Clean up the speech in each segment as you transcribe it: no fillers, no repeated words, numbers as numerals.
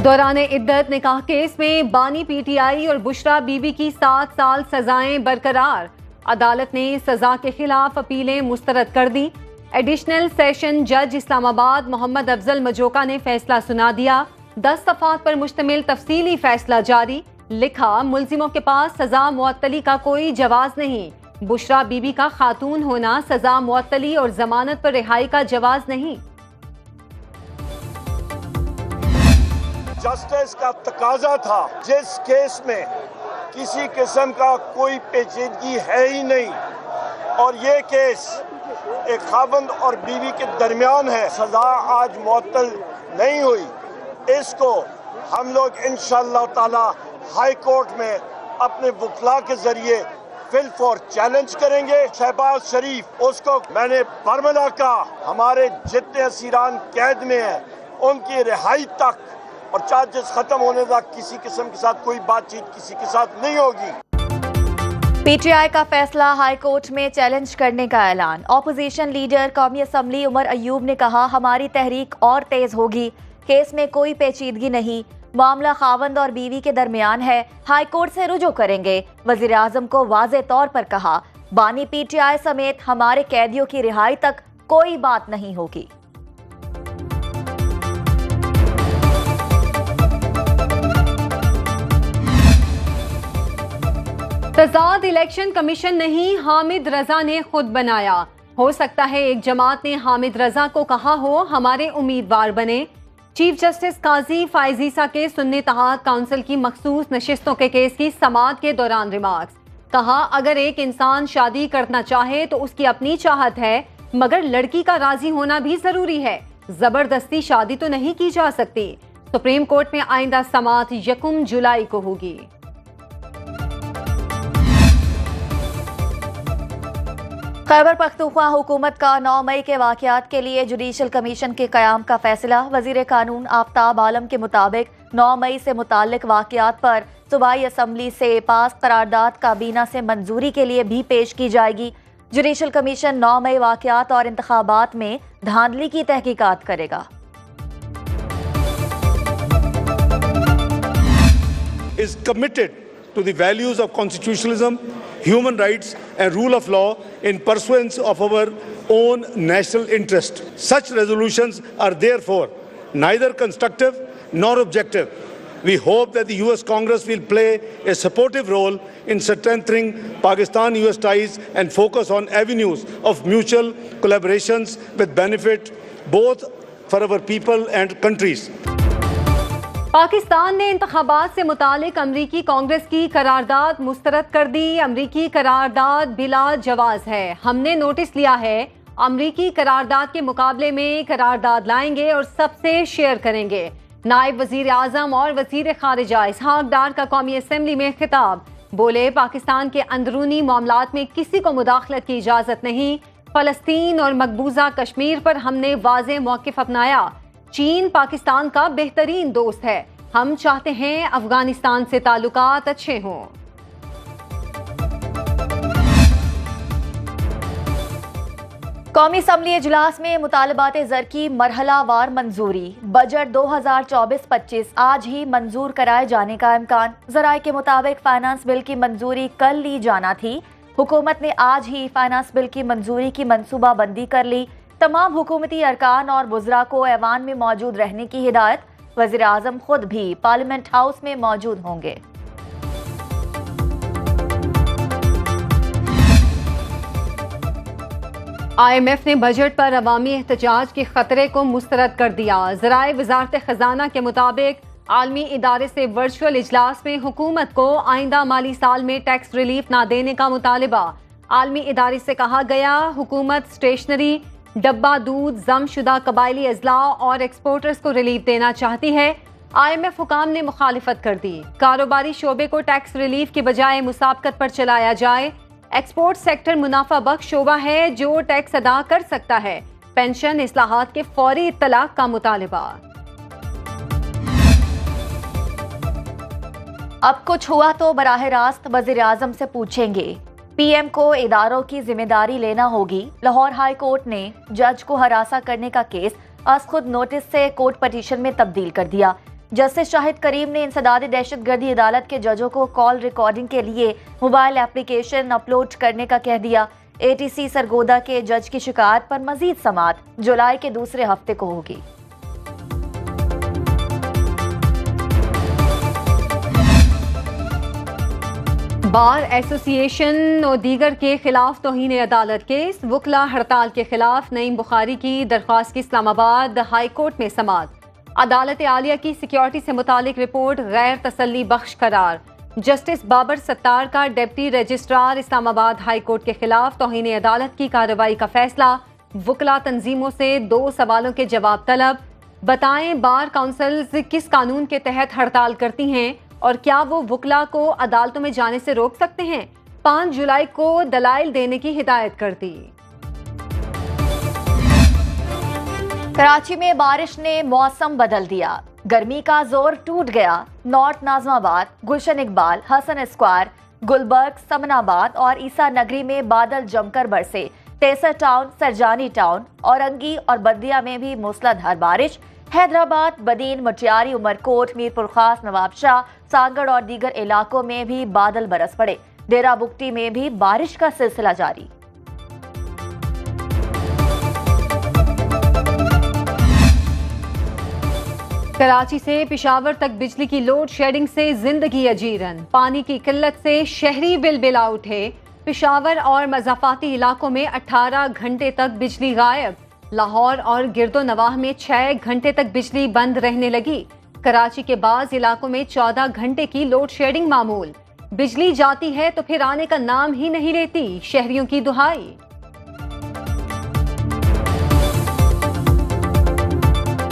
दौरान इद्दत निकाह केस में बानी पीटीआई और बुशरा बीबी की 7 साल सजाएं बरकरार। अदालत ने सजा के खिलाफ अपीलें मुस्तरद कर दी। एडिशनल सेशन जज इस्लामाबाद मोहम्मद अफजल मजोका ने फैसला सुना दिया। 10 सफ़ात पर मुश्तमिल तफसीली फैसला जारी। लिखा, मुल्जिमों के पास सजा मुअत्तली का कोई जवाज नहीं। बुशरा बीबी का खातून होना सजा मुअत्तली और जमानत पर रिहाई का जवाज नहीं। जस्टिस का तकाजा था, जिस केस में किसी किस्म का कोई पेचीदगी है ही नहीं और ये केस एक खावंद और बीवी के दरमियान है, सजा आज मुअत्तल नहीं हुई। इसको हम लोग इंशाअल्लाह ताला हाई कोर्ट में अपने वकला के जरिए फिल फॉर चैलेंज करेंगे। शहबाज शरीफ, उसको मैंने बरमला का हमारे जितने असीरान कैद में हैं उनकी रिहाई तक और चार्जेस खत्म होने तक किसी किस्म के साथ कोई बातचीत किसी के साथ नहीं होगी। पीटीआई का फैसला हाई कोर्ट में चैलेंज करने का ऐलान। ऑपोजिशन लीडर कौमी असम्बली उमर अयूब ने कहा, हमारी तहरीक और तेज होगी। केस में कोई पेचीदगी नहीं, मामला खावंद और बीवी के दरमियान है, हाई कोर्ट से रुजू करेंगे। वजीर आजम को वाज़े तौर पर कहा, बानी पीटीआई समेत हमारे कैदियों की रिहाई तक कोई बात नहीं होगी। तजाद इलेक्शन कमीशन नहीं, हामिद रजा ने खुद बनाया। हो सकता है एक जमात ने हामिद रजा को कहा हो हमारे उम्मीदवार बने। चीफ जस्टिस काजी फायजीसा के सुन्नी इत्तेहाद काउंसिल की मखसूस नशिस्तों के केस की समाअत के दौरान रिमार्क्स। कहा, अगर एक इंसान शादी करना चाहे तो उसकी अपनी चाहत है, मगर लड़की का राजी होना भी जरूरी है। जबरदस्ती शादी तो नहीं की जा सकती। सुप्रीम कोर्ट में आइंदा समाअत 1 जुलाई को होगी। खैबर पख्तूनख्वा हुकूमत का 9 मई के वाक़यात के लिए जुडिशल कमीशन के क़याम का फैसला। वज़ीर कानून आफ्ताब आलम के मुताबिक 9 मई से मुताल्लिक वाक़यात पर सूबाई असम्बली से पास करारदाद काबीना से मंजूरी के लिए भी पेश की जाएगी। जुडिशल कमीशन 9 मई वाक़यात और इंतखाबात में धांधली की तहकीकात करेगा। is committed to the values of constitutionalism, human rights and rule of law in pursuance of our own national interest. Such resolutions are therefore neither constructive nor objective. We hope that the US Congress will play a supportive role in strengthening Pakistan-US ties and focus on avenues of mutual collaborations with benefit both for our people and countries. Pakistan ने इंतखाबात से मुतालिक अमरीकी कांग्रेस की करारदाद मुस्तरद कर दी। अमरीकी करारदाद बिला जवाज है। हमने नोटिस लिया है, अमरीकी करारदाद के मुकाबले में करारदाद लाएंगे और सबसे शेयर करेंगे। नायब वजीर आजम और वजीर खारिजा इसहाक डार का कौमी असम्बली में खिताब। बोले, पाकिस्तान के अंदरूनी मामलात में किसी को मुदाखलत की इजाजत नहीं। फलस्तीन और मकबूजा कश्मीर पर हमने वाज़े मौक़िफ़ अपनाया। चीन पाकिस्तान का बेहतरीन दोस्त है। हम चाहते हैं अफगानिस्तान से ताल्लुकात अच्छे हों। कौमी असम्बली इजलास में मुतालबात ज़र की मरहलावार मंजूरी। बजट 2024-25 आज ही मंजूर कराए जाने का इम्कान। ज़राए के मुताबिक फाइनेंस बिल की मंजूरी कल ली जाना थी। हुकूमत ने आज ही फाइनेंस बिल की मंजूरी की मनसूबा बंदी कर ली। तमाम हुकूमती अरकान और वुज़रा को ऐवान में मौजूद रहने की हिदायत। वज़ीर आज़म खुद भी पार्लियामेंट हाउस में मौजूद होंगे। IMF ने बजट पर अवामी एहतजाज के खतरे को मुस्तरद कर दिया। ज़राए वज़ारत ख़जाना के मुताबिक आलमी इदारे से वर्चुअल इजलास में हुकूमत को आइंदा माली साल में टैक्स रिलीफ ना देने का मुतालिबा। आलमी इदारे से कहा गया, हुकूमत स्टेशनरी, डब्बा दूध, जमशुदा कबायली अजला और एक्सपोर्टर्स को रिलीफ देना चाहती है। IMF हुकाम ने मुखालिफत कर दी। कारोबारी शोबे को टैक्स रिलीफ के बजाय मुसाबकत पर चलाया जाए। एक्सपोर्ट सेक्टर मुनाफा बख्श शोबा है जो टैक्स अदा कर सकता है। पेंशन इस्लाहात के फौरी इत्तलाक का मुतालिबा। अब कुछ हुआ तो बराह रास्त वज़ीर आज़म से पूछेंगे। पीएम को इदारों की जिम्मेदारी लेना होगी। लाहौर हाई कोर्ट ने जज को हरासा करने का केस आज खुद नोटिस से कोर्ट पटिशन में तब्दील कर दिया। जस्टिस शाहिद करीम ने इंसदादी दहशतगर्दी अदालत के जजों को कॉल रिकॉर्डिंग के लिए मोबाइल एप्लीकेशन अपलोड करने का कह दिया। ATC सरगोदा के जज की शिकायत पर मजीद समाअत जुलाई के दूसरे हफ्ते को होगी। बार एसोसिएशन और दीगर के खिलाफ तौहीन अदालत केस, वकला हड़ताल के खिलाफ नईम बुखारी की दरख्वास्त की इस्लामाबाद हाई कोर्ट में समाअत। अदालत आलिया की सिक्योरिटी से मुतालिक रिपोर्ट गैर तसल्ली बख्श करार। जस्टिस बाबर सत्तार का deputy registrar Islamabad high court के खिलाफ तौहीन अदालत की कार्रवाई का फैसला। वकला तंजीमों से 2 सवालों के जवाब तलब। बताएं, बार काउंसिल्स किस कानून के तहत हड़ताल करती हैं और क्या वो वकला को अदालतों में जाने से रोक सकते हैं? 5 जुलाई को दलाइल देने की हिदायत कर दी। कराची में बारिश ने मौसम बदल दिया, गर्मी का जोर टूट गया। नॉर्थ नाजमाबाद, गुलशन इकबाल, हसन स्क्वायर, गुलबर्ग, समनाबाद और ईसा नगरी में बादल जमकर बरसे। तेसर टाउन, सरजानी टाउन, औरंगी और बद्दिया में भी मूसलाधार बारिश। हैदराबाद, बदीन, मटियारी, उमरकोट, मीरपुर खास, नवाबशाह, सांगड़ और दीगर इलाकों में भी बादल बरस पड़े। डेरा बुगटी में भी बारिश का सिलसिला जारी। कराची से पेशावर तक बिजली की लोड शेडिंग से जिंदगी अजीरन। पानी की किल्लत से शहरी बिलबिला उठे। पेशावर और मज़ाफाती इलाकों में 18 घंटे तक बिजली गायब। लाहौर और गिरदो नवाह में 6 घंटे तक बिजली बंद रहने लगी। कराची के बाज़ इलाकों में 14 घंटे की लोड शेडिंग मामूल। बिजली जाती है तो फिर आने का नाम ही नहीं लेती, शहरियों की दुहाई।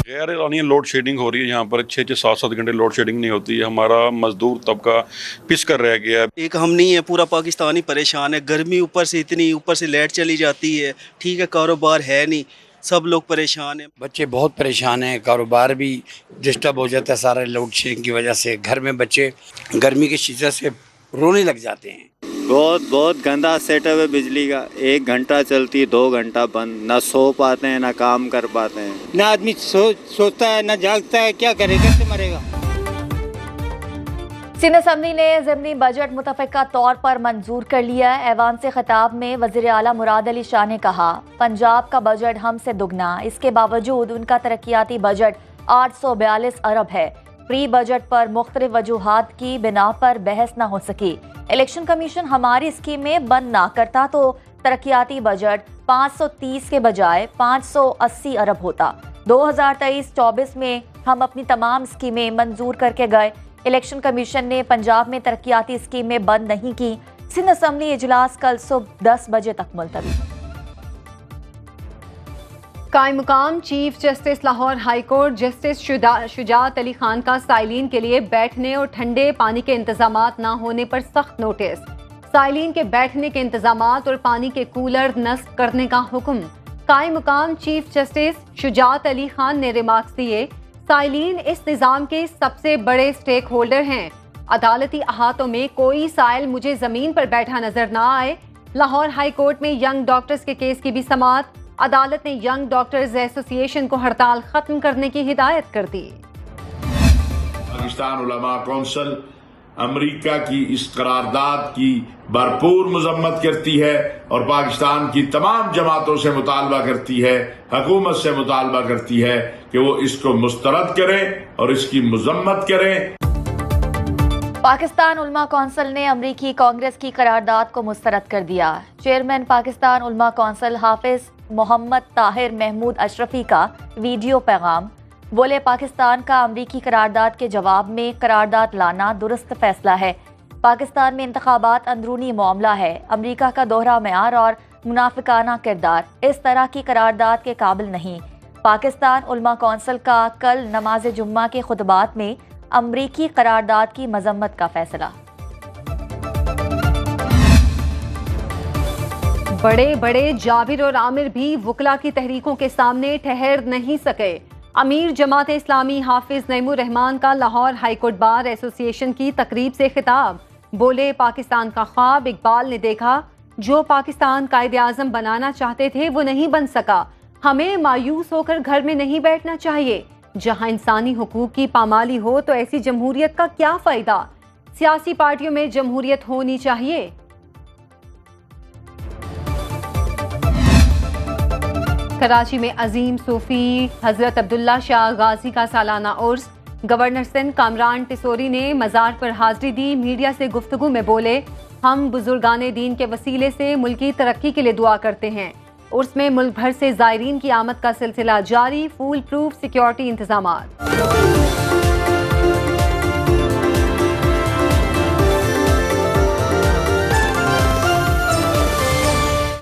गैर एलानिया लोड शेडिंग हो रही है। यहाँ पर 6-6, 7-7 घंटे लोड शेडिंग नहीं होती है। हमारा मजदूर तबका पिस कर रह गया है। एक हम नहीं है, पूरा पाकिस्तान ही परेशान है। गर्मी ऊपर से इतनी, ऊपर से लाइट चली जाती है। ठीक है, कारोबार है नहीं, सब लोग परेशान हैं। बच्चे बहुत परेशान हैं, कारोबार भी डिस्टर्ब हो जाता है सारा लोड शेडिंग की वजह से। घर में बच्चे गर्मी की शिद्दत से रोने लग जाते हैं। बहुत गंदा सेटअप है बिजली का। 1 घंटा चलती है, 2 घंटा बंद। ना सो पाते हैं, ना काम कर पाते हैं। ना आदमी सोता है, ना जागता है। क्या करे, कैसे मरेगा? सिंध असेंबली ने ज़िमनी बजट मुतफ़िका तौर पर मंजूर कर लिया। ऐवान से खिताब में वज़ीर आला मुराद अली शाह ने कहा, पंजाब का बजट हमसे दुगना, इसके बावजूद उनका तरक्याती बजट 842 अरब है। प्री बजट पर मुख्तलिफ वजूहात की बिना पर बहस न हो सकी। इलेक्शन कमीशन हमारी स्कीमें बंद ना करता तो तरक्याती बजट 530 के बजाय 580 अरब होता। 2023-24 में हम अपनी तमाम स्कीमें मंजूर करके गए। इलेक्शन कमीशन ने पंजाब में तरक्याती स्कीमें बंद नहीं की। सिंध असेंबली इजलास कल सुबह 10 बजे तक मुलतवी। कायम मुकाम chief justice Lahore high court justice Shujaat Ali Khan का साइलिन के लिए बैठने और ठंडे पानी के इंतजामात न होने पर सख्त नोटिस। साइलिन के बैठने के इंतजामात और पानी के कूलर नस्ब करने का हुक्म। कायम मुकाम चीफ जस्टिस शुजात अली खान ने रिमार्क्स दिए, साइलिन इस निज़ाम के सबसे बड़े स्टेक होल्डर हैं। अदालती अहातों में कोई साइल मुझे जमीन पर बैठा नजर ना आए। लाहौर हाई कोर्ट में यंग डॉक्टर्स के केस की भी समाअत। अदालत ने यंग डॉक्टर्स एसोसिएशन को हड़ताल खत्म करने की हिदायत कर दी। पाकिस्तान उलमा कौंसिल अमेरिका की इस करारदाद की भरपूर मजम्मत करती है और पाकिस्तान की तमाम जमातों से मुतालबा करती है, हुकूमत से मुतालबा करती है कि वो इसको मुस्तरद करें और इसकी मजम्मत करें। पाकिस्तान उलमा कौंसिल ने अमरीकी कांग्रेस की करारदाद को मुस्तरद कर दिया। चेयरमैन पाकिस्तान उलमा कौंसिल हाफिज मोहम्मद ताहिर महमूद अशरफी का वीडियो पैगाम। बोले, पाकिस्तान का अमरीकी करारदाद के जवाब में करारदाद लाना दुरुस्त फैसला है। पाकिस्तान में इंतखाबात अंदरूनी मामला है। अमरीका का दोहरा मेयार और मुनाफिकाना किरदार इस तरह की करारदाद के काबिल नहीं। पाकिस्तान उलमा कौंसिल का कल नमाज जुम्मा के खुतबात में अमरीकी करारदाद की मजम्मत का फैसला। बड़े बड़े जाबिर और आमिर भी वकला की तहरीकों के सामने ठहर नहीं सके। अमीर जमात इस्लामी हाफिज नईमुर रहमान का लाहौर हाईकोर्ट बार एसोसिएशन की तकरीब से खिताब। बोले, पाकिस्तान का ख्वाब इकबाल ने देखा, जो पाकिस्तान कायदे आज़म बनाना चाहते थे वो नहीं बन सका। हमें मायूस होकर घर में नहीं बैठना चाहिए। जहां इंसानी हुकूक की पामाली हो तो ऐसी जमहूरियत का क्या फायदा? सियासी पार्टियों में जमहूरियत होनी चाहिए। कराची में अजीम सूफी हजरत अब्दुल्ला शाह गाजी का सालाना उर्स। गवर्नर सिंध कामरान टिसोरी ने मज़ार पर हाजिरी दी। मीडिया से गुफ्तगू में बोले, हम बुजुर्गाने दीन के वसीले से मुल्की तरक्की के लिए दुआ करते हैं। उर्स में मुल्क भर से ज़ायरीन की आमद का सिलसिला जारी। फूल प्रूफ सिक्योरिटी इंतजामात।